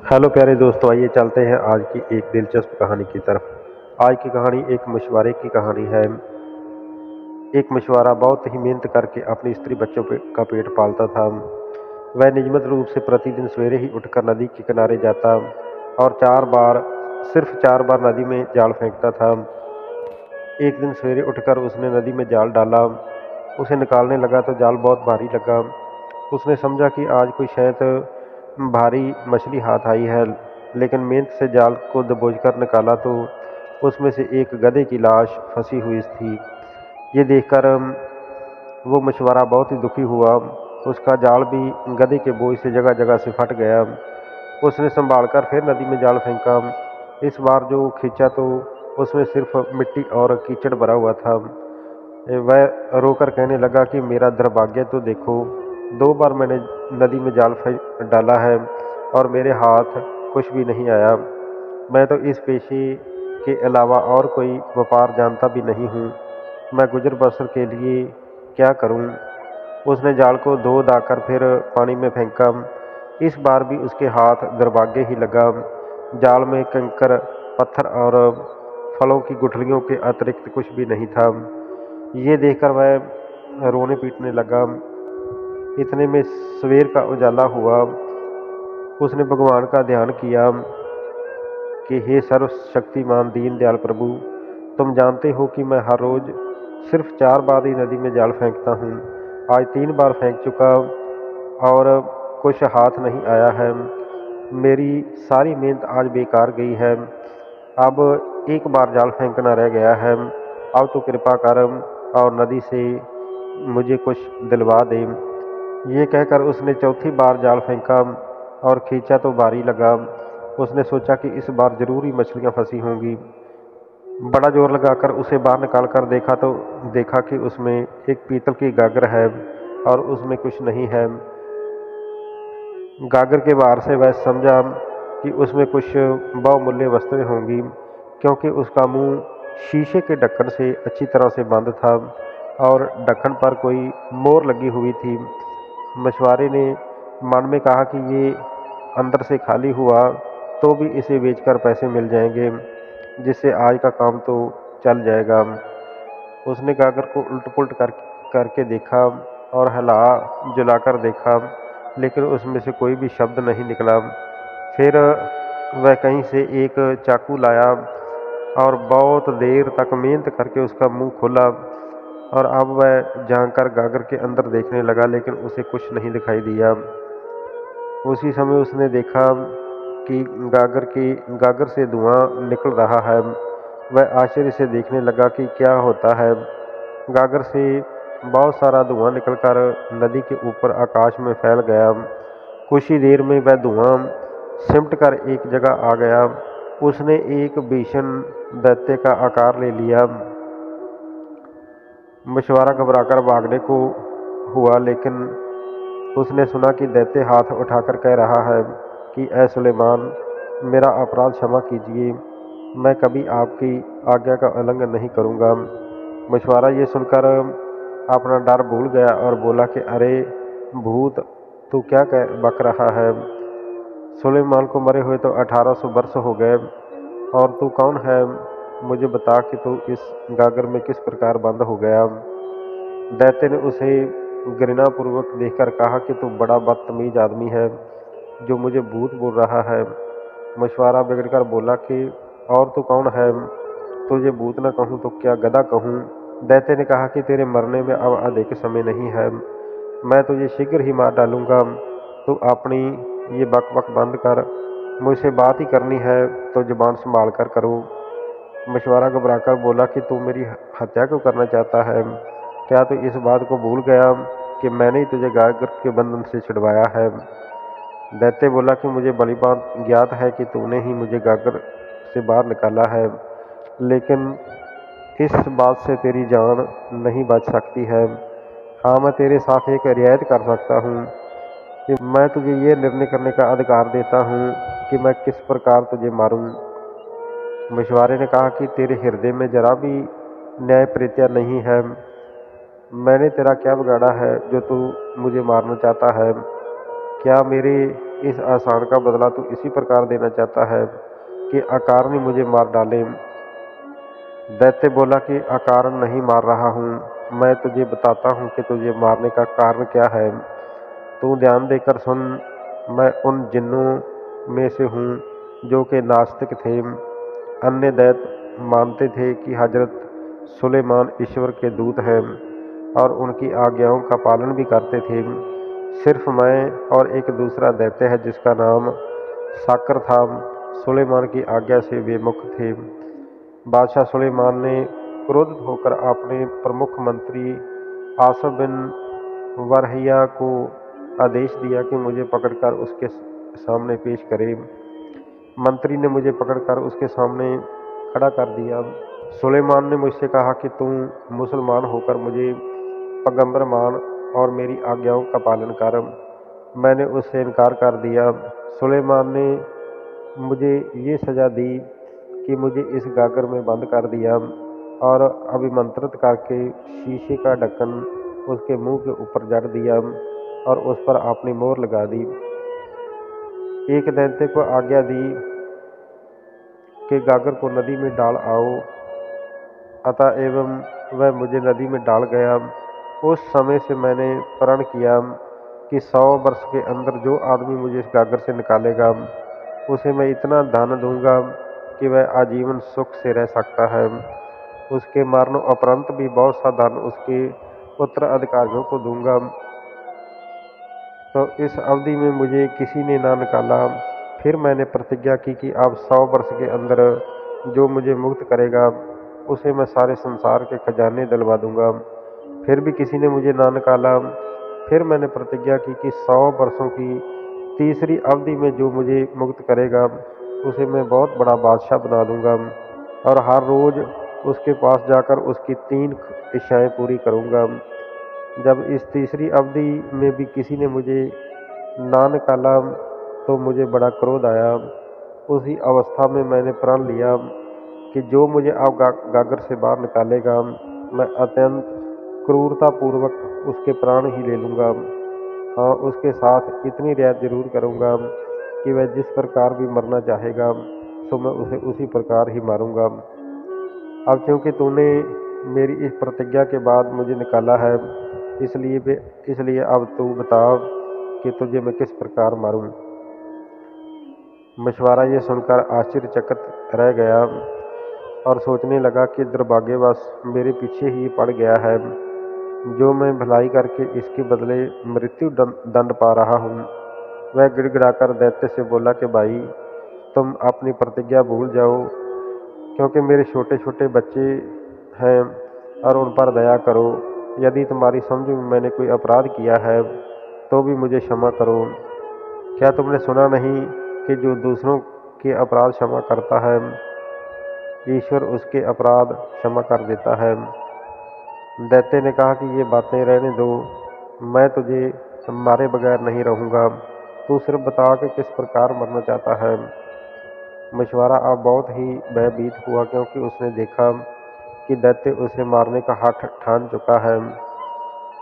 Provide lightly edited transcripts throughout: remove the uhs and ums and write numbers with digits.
Hello प्यारे दोस्तों, आइए चलते हैं आज की एक दिलचस्प कहानी की तरफ। आज की कहानी एक मछुआरे की कहानी है। एक मछुआरा बहुत ही मेहनत करके अपनी स्त्री बच्चों का पेट पालता था। वह नियमित रूप से प्रतिदिन सवेरे ही उठकर नदी के किनारे जाता और सिर्फ 4 बार नदी में जाल फेंकता था। एक दिन सवेरे उठकर उसने नदी में जाल डाला। उसे निकालने लगा तो जाल बहुत भारी लगा। उसने समझा कि आज कोई शायद भारी मछली हाथ आई है, लेकिन मेहनत से जाल को दबोचकर निकाला तो उसमें से एक गधे की लाश फंसी हुई थी। ये देखकर वो मछुआरा बहुत ही दुखी हुआ। उसका जाल भी गधे के बोझ से जगह जगह से फट गया। उसने संभालकर फिर नदी में जाल फेंका। इस बार जो खींचा तो उसमें सिर्फ मिट्टी और कीचड़ भरा हुआ था। वह रोकर कहने लगा कि मेरा दुर्भाग्य तो देखो, 2 बार मैंने नदी में जाल डाला है और मेरे हाथ कुछ भी नहीं आया। मैं तो इस पेशे के अलावा और कोई व्यापार जानता भी नहीं हूँ। मैं गुजर बसर के लिए क्या करूँ? उसने जाल को धो धाकर फिर पानी में फेंका। इस बार भी उसके हाथ दुर्भाग्य ही लगा। जाल में कंकर, पत्थर और फलों की गुठलियों के अतिरिक्त कुछ भी नहीं था। ये देखकर वह रोने पीटने लगा। इतने में सवेर का उजाला हुआ। उसने भगवान का ध्यान किया कि हे सर्वशक्तिमान दीनदयाल प्रभु, तुम जानते हो कि मैं हर रोज सिर्फ 4 बार ही नदी में जाल फेंकता हूँ। आज 3 बार फेंक चुका और कुछ हाथ नहीं आया है। मेरी सारी मेहनत आज बेकार गई है। अब एक बार जाल फेंकना रह गया है। अब तो कृपा कर और नदी से मुझे कुछ दिलवा दे। ये कहकर उसने चौथी बार जाल फेंका और खींचा तो भारी लगा। उसने सोचा कि इस बार जरूर ही मछलियां फंसी होंगी। बड़ा जोर लगाकर उसे बाहर निकाल कर देखा तो देखा कि उसमें एक पीतल की गागर है और उसमें कुछ नहीं है। गागर के बाहर से वह समझा कि उसमें कुछ बहुमूल्य वस्तुएं होंगी, क्योंकि उसका मुंह शीशे के ढक्कन से अच्छी तरह से बंद था और ढक्कन पर कोई मोहर लगी हुई थी। मछुआरे ने मन में कहा कि ये अंदर से खाली हुआ तो भी इसे बेचकर पैसे मिल जाएंगे, जिससे आज का काम तो चल जाएगा। उसने गागर को उल्ट पुल्ट करके देखा और हिला जुलाकर देखा, लेकिन उसमें से कोई भी शब्द नहीं निकला। फिर वह कहीं से एक चाकू लाया और बहुत देर तक मेहनत करके उसका मुंह खोला और अब वह झांककर गागर के अंदर देखने लगा, लेकिन उसे कुछ नहीं दिखाई दिया। उसी समय उसने देखा कि गागर से धुआं निकल रहा है। वह आश्चर्य से देखने लगा कि क्या होता है। गागर से बहुत सारा धुआं निकलकर नदी के ऊपर आकाश में फैल गया। कुछ ही देर में वह धुआं सिमट कर एक जगह आ गया। उसने एक भीषण दैत्य का आकार ले लिया। मछुआरा घबराकर भागने को हुआ, लेकिन उसने सुना कि दैत्य हाथ उठाकर कह रहा है कि ऐ सुलेमान, मेरा अपराध क्षमा कीजिए। मैं कभी आपकी आज्ञा का उल्लंघन नहीं करूँगा। मछुआरा ये सुनकर अपना डर भूल गया और बोला कि अरे भूत, तू क्या बक रहा है? सुलेमान को मरे हुए तो 1800 वर्ष हो गए और तू कौन है? मुझे बता कि तू इस गागर में किस प्रकार बंद हो गया। दैत्य ने उसे घृणापूर्वक देखकर कहा कि तू बड़ा बदतमीज आदमी है जो मुझे भूत बोल रहा है। मछुआरा बिगड़कर बोला कि और तू कौन है? तुझे भूत न कहूँ तो क्या गधा कहूँ? दैत्य ने कहा कि तेरे मरने में अब अधिक समय नहीं है। मैं तुझे शीघ्र ही मार डालूंगा। तू अपनी ये बक बक बंद कर। मुझसे बात ही करनी है तो जुबान संभाल कर करो। मछुआरा घबराकर बोला कि तू मेरी हत्या क्यों करना चाहता है? क्या तू इस बात को भूल गया कि मैंने ही तुझे गागर के बंधन से छुड़वाया है? दैत्य बोला कि मुझे भली बात ज्ञात है कि तूने ही मुझे गागर से बाहर निकाला है, लेकिन इस बात से तेरी जान नहीं बच सकती है। हाँ, मैं तेरे साथ एक रियायत कर सकता हूँ कि मैं तुझे ये निर्णय करने का अधिकार देता हूँ कि मैं किस प्रकार तुझे मारूं। मछुआरे ने कहा कि तेरे हृदय में जरा भी न्याय प्रीत्या नहीं है। मैंने तेरा क्या बिगाड़ा है जो तू मुझे मारना चाहता है? क्या मेरे इस एहसान का बदला तू इसी प्रकार देना चाहता है कि अकारण ही मुझे मार डाले। दैत्य बोला कि अकारण नहीं मार रहा हूँ, मैं तुझे बताता हूँ कि तुझे मारने का कारण क्या है। तू ध्यान देकर सुन। मैं उन जिन्नों में से हूँ जो कि नास्तिक थे। अन्य दैत्य मानते थे कि हजरत सुलेमान ईश्वर के दूत हैं और उनकी आज्ञाओं का पालन भी करते थे। सिर्फ मैं और एक दूसरा दैत्य है जिसका नाम साकर था, सुलेमान की आज्ञा से बेमुख थे। बादशाह सुलेमान ने क्रोधित होकर अपने प्रमुख मंत्री आसफ बिन वरहिया को आदेश दिया कि मुझे पकड़कर उसके सामने पेश करे। मंत्री ने मुझे पकड़कर उसके सामने खड़ा कर दिया। सुलेमान ने मुझसे कहा कि तुम मुसलमान होकर मुझे पैगंबर मान और मेरी आज्ञाओं का पालन कर। मैंने उससे इनकार कर दिया। सुलेमान ने मुझे ये सज़ा दी कि मुझे इस गागर में बंद कर दिया और अभिमंत्रित करके शीशे का ढक्कन उसके मुंह के ऊपर जड़ दिया और उस पर अपनी मोहर लगा दी। एक दैत्य को आज्ञा दी कि गागर को नदी में डाल आओ। अतः एवं वह मुझे नदी में डाल गया। उस समय से मैंने प्रण किया कि 100 वर्ष के अंदर जो आदमी मुझे इस गागर से निकालेगा उसे मैं इतना धन दूंगा कि वह आजीवन सुख से रह सकता है। उसके मरण उपरांत भी बहुत सा धन उसके उत्तराधिकारियों को दूंगा। तो इस अवधि में मुझे किसी ने ना निकाला। फिर मैंने प्रतिज्ञा की कि अब 100 वर्ष के अंदर जो मुझे मुक्त करेगा उसे मैं सारे संसार के खजाने दिलवा दूंगा। फिर भी किसी ने मुझे ना निकाला। फिर मैंने प्रतिज्ञा की कि 100 वर्षों की तीसरी अवधि में जो मुझे मुक्त करेगा उसे मैं बहुत बड़ा बादशाह बना दूंगा और हर रोज़ उसके पास जाकर उसकी 3 इच्छाएं पूरी करूंगा। जब इस तीसरी अवधि में भी किसी ने मुझे ना निकाला तो मुझे बड़ा क्रोध आया। उसी अवस्था में मैंने प्रण लिया कि जो मुझे अब गागर से बाहर निकालेगा मैं अत्यंत क्रूरतापूर्वक उसके प्राण ही ले लूँगा। हाँ, उसके साथ इतनी रियायत जरूर करूँगा कि वह जिस प्रकार भी मरना चाहेगा तो मैं उसे उसी प्रकार ही मारूंगा। अब क्योंकि तूने मेरी इस प्रतिज्ञा के बाद मुझे निकाला है इसलिए अब तू बता कि तुझे मैं किस प्रकार मारूं। मछुआरा ये सुनकर आश्चर्यचकित रह गया और सोचने लगा कि दुर्भाग्यवश मेरे पीछे ही पड़ गया है। जो मैं भलाई करके इसके बदले मृत्यु दंड पा रहा हूँ। वह गिड़गिड़ाकर दैत्य से बोला कि भाई, तुम अपनी प्रतिज्ञा भूल जाओ, क्योंकि मेरे छोटे छोटे बच्चे हैं और उन पर दया करो। यदि तुम्हारी समझ में मैंने कोई अपराध किया है तो भी मुझे क्षमा करो। क्या तुमने सुना नहीं कि जो दूसरों के अपराध क्षमा करता है ईश्वर उसके अपराध क्षमा कर देता है। दैत्य ने कहा कि ये बातें रहने दो, मैं तुझे मारे बगैर नहीं रहूँगा। तू सिर्फ बता कि किस प्रकार मरना चाहता है। मछुआरा अब बहुत ही भयभीत हुआ क्योंकि उसने देखा कि दैत्य उसे मारने का हठ ठान चुका है।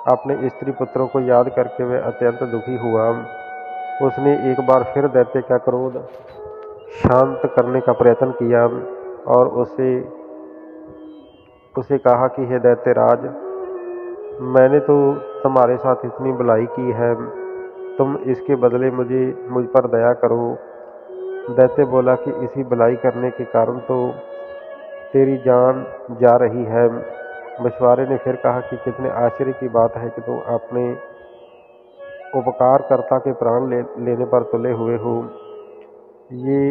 अपने स्त्री पुत्रों को याद करके वह अत्यंत दुखी हुआ। उसने एक बार फिर दैत्य का क्रोध शांत करने का प्रयत्न किया और उसे कहा कि हे दैत्यराज, मैंने तो तुम्हारे साथ इतनी भलाई की है, तुम इसके बदले मुझ पर दया करो। दैत्य बोला कि इसी भलाई करने के कारण तो तेरी जान जा रही है। मछुआरे ने फिर कहा कि कितने आश्चर्य की बात है कि तुम अपने उपकारकर्ता के प्राण लेने पर तुले हुए हो। ये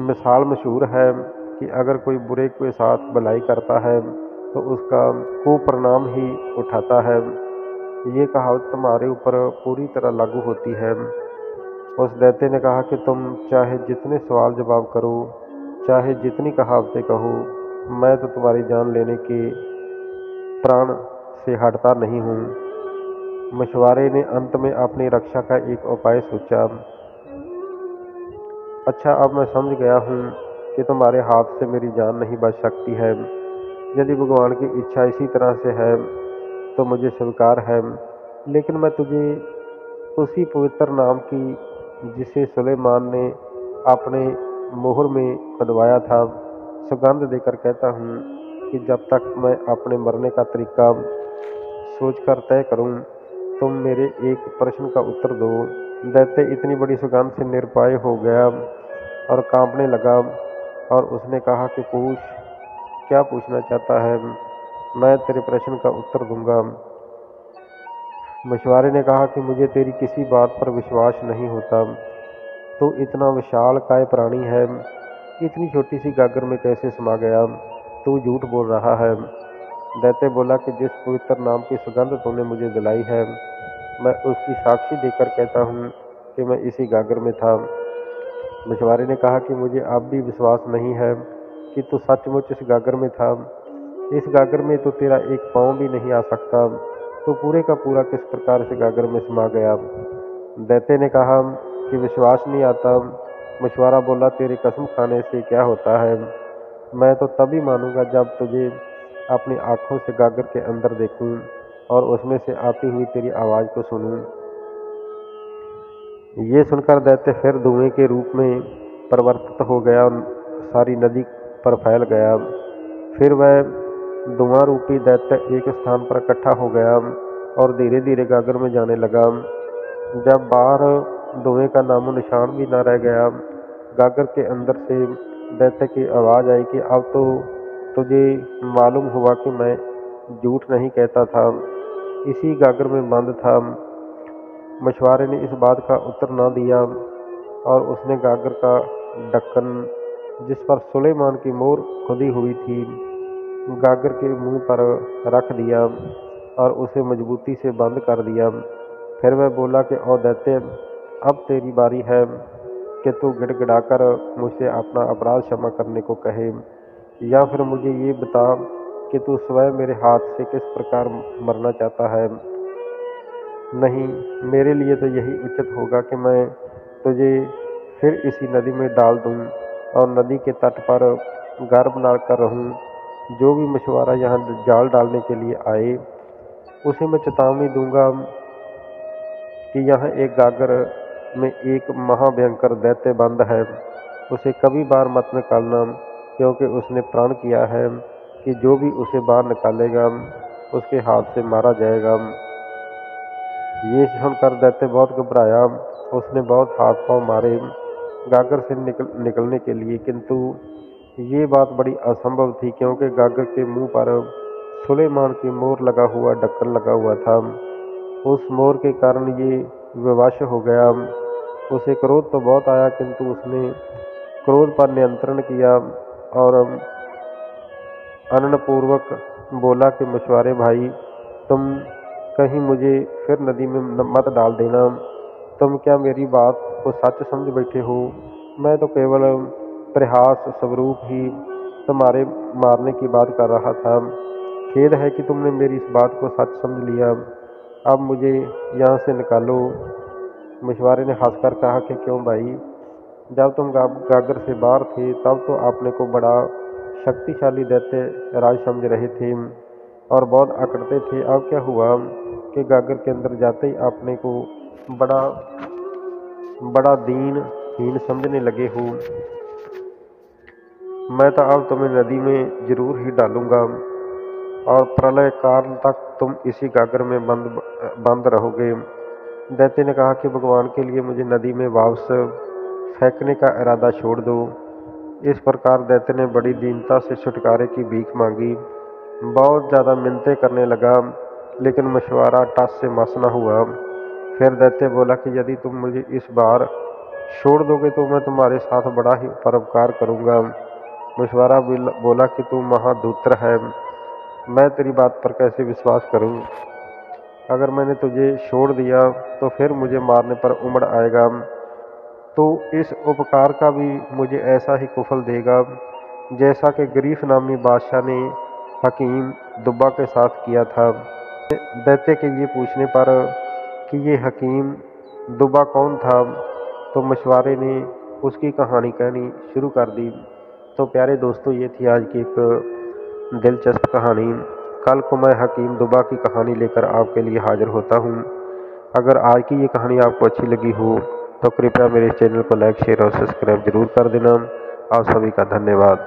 मिसाल मशहूर है कि अगर कोई बुरे के साथ भलाई करता है तो उसका कुपरिणाम ही उठाता है। ये कहावत तुम्हारे ऊपर पूरी तरह लागू होती है। उस दैत्य ने कहा कि तुम चाहे जितने सवाल जवाब करो, चाहे जितनी कहावतें कहो, मैं तो तुम्हारी जान लेने के प्राण से हटता नहीं हूँ। मछुआरे ने अंत में अपनी रक्षा का एक उपाय सोचा। अच्छा, अब मैं समझ गया हूँ कि तुम्हारे हाथ से मेरी जान नहीं बच सकती है। यदि भगवान की इच्छा इसी तरह से है तो मुझे स्वीकार है, लेकिन मैं तुझे उसी पवित्र नाम की जिसे सुलेमान ने अपने मोहर में खुदवाया था, सुगंध देकर कहता हूँ कि जब तक मैं अपने मरने का तरीका सोचकर तय करूं, तुम मेरे एक प्रश्न का उत्तर दो। दैत्य इतनी बड़ी सुगंध से निरुपाय हो गया और कांपने लगा, और उसने कहा कि पूछ, क्या पूछना चाहता है, मैं तेरे प्रश्न का उत्तर दूंगा। मछुआरे ने कहा कि मुझे तेरी किसी बात पर विश्वास नहीं होता। तो इतना विशाल काय प्राणी है, इतनी छोटी सी गागर में कैसे समा गया? तू झूठ बोल रहा है। दैत्य बोला कि जिस पवित्र नाम की सुगंध तूने मुझे दिलाई है, मैं उसकी साक्षी देकर कहता हूँ कि मैं इसी गागर में था। मछुआरे ने कहा कि मुझे अब भी विश्वास नहीं है कि तू सचमुच इस गागर में था। इस गागर में तो तेरा एक पाँव भी नहीं आ सकता। तो पूरे का पूरा किस प्रकार से गागर में समा गया? दैत्य ने कहा कि विश्वास नहीं आता। मछुआरा बोला, तेरे कसम खाने से क्या होता है? मैं तो तभी मानूंगा जब तुझे अपनी आंखों से गागर के अंदर देखूं और उसमें से आती हुई तेरी आवाज़ को सुनूं। ये सुनकर दैत्य फिर धुएं के रूप में परिवर्तित हो गया और सारी नदी पर फैल गया। फिर वह धुआं रूपी दैत्य एक स्थान पर इकट्ठा हो गया और धीरे धीरे गागर में जाने लगा। जब बाहर धुएं का नामो निशान भी न रह गया, गागर के अंदर से दैत्य की आवाज़ आई कि अब तो तुझे मालूम हुआ कि मैं झूठ नहीं कहता था, इसी गागर में बंद था। मछुआरे ने इस बात का उत्तर न दिया और उसने गागर का ढक्कन, जिस पर सुलेमान की मोहर खुदी हुई थी, गागर के मुंह पर रख दिया और उसे मजबूती से बंद कर दिया। फिर वह बोला कि ओ दैत्य, अब तेरी बारी है कि तू गिड़गिड़ाकर मुझसे अपना अपराध क्षमा करने को कहे, या फिर मुझे ये बता कि तू स्वयं मेरे हाथ से किस प्रकार मरना चाहता है। नहीं, मेरे लिए तो यही उचित होगा कि मैं तुझे फिर इसी नदी में डाल दूं और नदी के तट पर घर बनाकर रहूं। जो भी मछुआरा यहाँ जाल डालने के लिए आए, उसे मैं चेतावनी दूंगा कि यहाँ एक गागर में एक महाभयंकर दैत्य बंद है, उसे कभी बाहर मत निकालना, क्योंकि उसने प्रण किया है कि जो भी उसे बाहर निकालेगा उसके हाथ से मारा जाएगा। ये सुनकर दैत्य बहुत घबराया। उसने बहुत हाथ पांव मारे गागर से निकलने के लिए, किंतु ये बात बड़ी असंभव थी, क्योंकि गागर के मुंह पर सुलेमान की मोहर लगा हुआ ढक्कन लगा हुआ था। उस मोहर के कारण ये विवश हो गया। उसे क्रोध तो बहुत आया, किंतु उसने क्रोध पर नियंत्रण किया और अननपूर्वक बोला कि मछुआरे भाई, तुम कहीं मुझे फिर नदी में मत डाल देना। तुम क्या मेरी बात को सच समझ बैठे हो? मैं तो केवल प्रयास स्वरूप ही तुम्हारे मारने की बात कर रहा था। खेद है कि तुमने मेरी इस बात को सच समझ लिया। अब मुझे यहाँ से निकालो। मछुआरे ने हंसकर कहा कि क्यों भाई, जब तुम गागर से बाहर थे तब तो आपने को बड़ा शक्तिशाली दैत्य राज समझ रहे थे और बहुत अकड़ते थे। अब क्या हुआ कि गागर के अंदर जाते ही आपने को बड़ा बड़ा दीनहीन समझने लगे हो। मैं तो अब तुम्हें नदी में जरूर ही डालूंगा और प्रलय काल तक तुम इसी गागर में बंद रहोगे। दैत्य ने कहा कि भगवान के लिए मुझे नदी में वापस फेंकने का इरादा छोड़ दो। इस प्रकार दैत्य ने बड़ी दीनता से छुटकारे की भीख मांगी, बहुत ज़्यादा मिन्नतें करने लगा, लेकिन मछुआरा टस से मस न हुआ। फिर दैत्य बोला कि यदि तुम मुझे इस बार छोड़ दोगे तो मैं तुम्हारे साथ बड़ा ही परोपकार करूंगा। मछुआरा बोला कि तू महाधूर्त है, मैं तेरी बात पर कैसे विश्वास करूं? अगर मैंने तुझे छोड़ दिया तो फिर मुझे मारने पर उमड़ आएगा, तो इस उपकार का भी मुझे ऐसा ही कुफल देगा जैसा कि गरीफ नामी बादशाह ने हकीम दुब्बा के साथ किया था। दैत्य के ये पूछने पर कि ये हकीम दुब्बा कौन था, तो मछुआरे ने उसकी कहानी कहनी शुरू कर दी। तो प्यारे दोस्तों, ये थी आज की एक दिलचस्प कहानी। कल को मैं हकीम दुब्बा की कहानी लेकर आपके लिए हाजिर होता हूँ। अगर आज की ये कहानी आपको अच्छी लगी हो तो कृपया मेरे चैनल को लाइक शेयर और सब्सक्राइब जरूर कर देना। आप सभी का धन्यवाद।